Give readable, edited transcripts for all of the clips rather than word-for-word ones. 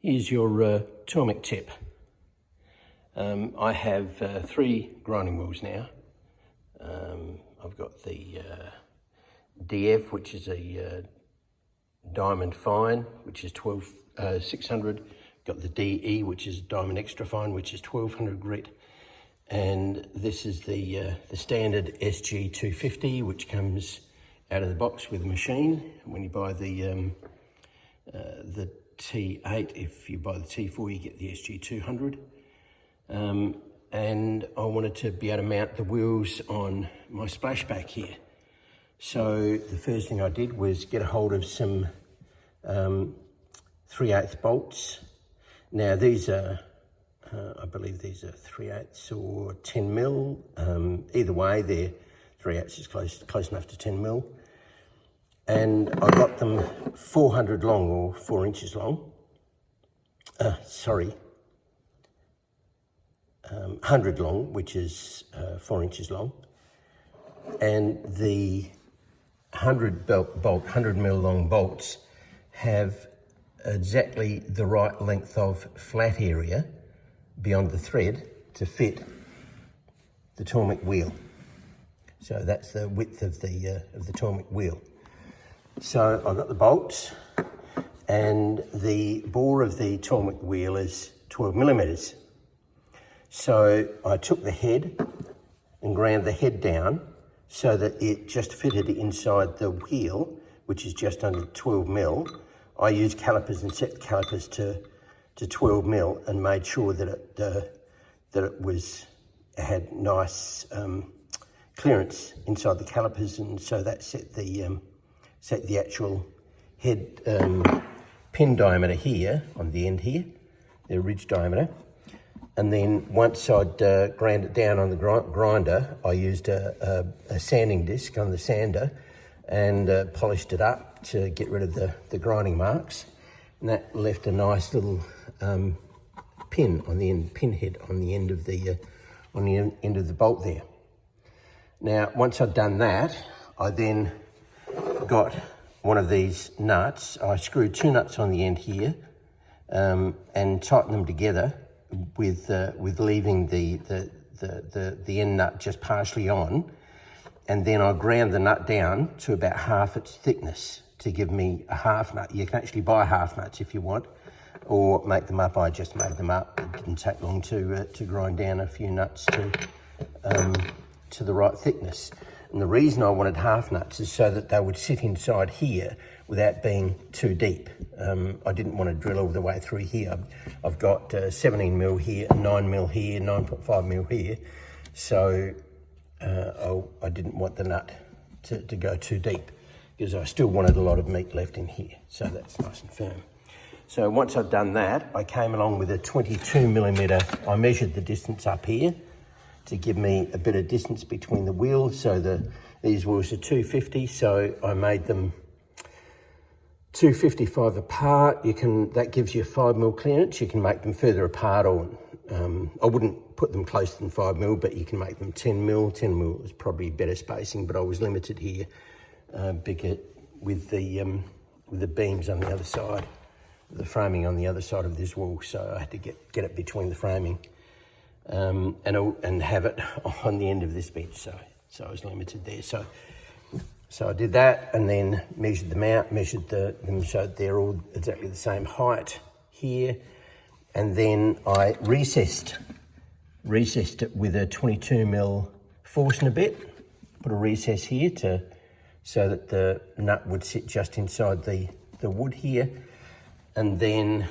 Here's your Tormek tip. I have 3 grinding wheels now. I've got the DF, which is a diamond fine, which is 600. Got the DE, which is diamond extra fine, which is 1200 grit. And this is the standard SG 250, which comes out of the box with the machine. When you buy the T8, if you buy the T4, you get the SG 200. And I wanted to be able to mount the wheels on my splashback here. So the first thing I did was get a hold of some 3/8 bolts. Now these are, I believe these are 3/8 or 10 mil. Either way, they're 3/8 is close enough to 10 mil. And I got them 400 long, or 4 inches long. 100 long, which is 4 inches long. And the 100 mil long bolts have exactly the right length of flat area beyond the thread to fit the Tormek wheel. So that's the width of the Tormek wheel. So I've got the bolts, and the bore of the Tormek wheel is 12 millimeters. So I took the head and ground the head down so that it just fitted inside the wheel, which is just under 12 mil. I used calipers and set the calipers to 12 mil and made sure that it had nice clearance inside the calipers, and so that set the actual head pin diameter here on the end here, the ridge diameter. And then once I'd ground it down on the grinder, I used a sanding disc on the sander and polished it up to get rid of the grinding marks. And that left a nice little pin on the end, pin head on the end of the bolt there. Now, once I'd done that, I then got one of these nuts. I screwed 2 nuts on the end here and tightened them together with leaving the end nut just partially on, and then I ground the nut down to about half its thickness to give me a half nut. You can actually buy half nuts if you want, or make them up. I just made them up. It didn't take long to grind down a few nuts to the right thickness. And the reason I wanted half nuts is so that they would sit inside here without being too deep. I didn't want to drill all the way through here. I've got 17 mil here, 9 mil here, 9.5 mil here. So I didn't want the nut to go too deep, because I still wanted a lot of meat left in here. So that's nice and firm. So once I'd done that, I came along with a 22 millimeter. I measured the distance up here to give me a bit of distance between the wheels. So these wheels are 250, so I made them 255 apart. That gives you a 5 mil clearance. You can make them further apart, or I wouldn't put them closer than 5 mil, but you can make them 10 mil. 10 mil is probably better spacing, but I was limited here bigger with the beams on the other side, the framing on the other side of this wall. So I had to get it between the framing and have it on the end of this bench. So I was limited there. So I did that, and then measured them out, measured them so they're all exactly the same height here. And then I recessed it with a 22 mil Forstner bit. Put a recess here so that the nut would sit just inside the wood here. And then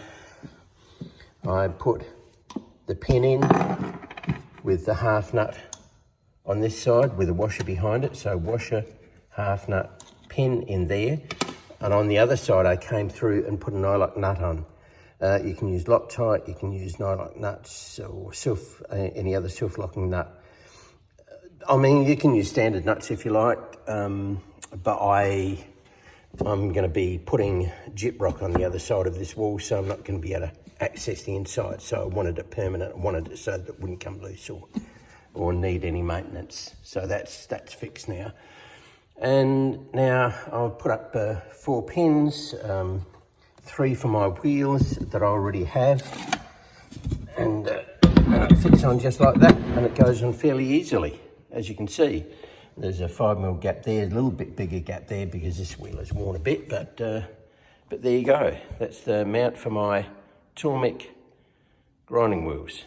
I put the pin in with the half nut on this side with a washer behind it. So washer, half nut, pin in there. And on the other side, I came through and put a nylock nut on. You can use Loctite, you can use nylock nuts, or any other self-locking nut. I mean, you can use standard nuts if you like, but I'm going to be putting gyprock on the other side of this wall, so I'm not going to be able to access the inside. So I wanted it permanent. I wanted it so that it wouldn't come loose or need any maintenance. So that's fixed now. And now I'll put up 4 pins, 3 for my wheels that I already have, and it fits on just like that, and it goes on fairly easily, as you can see. There's a 5mm gap there, a little bit bigger gap there because this wheel is worn a bit, but there you go. That's the mount for my Tormek grinding wheels.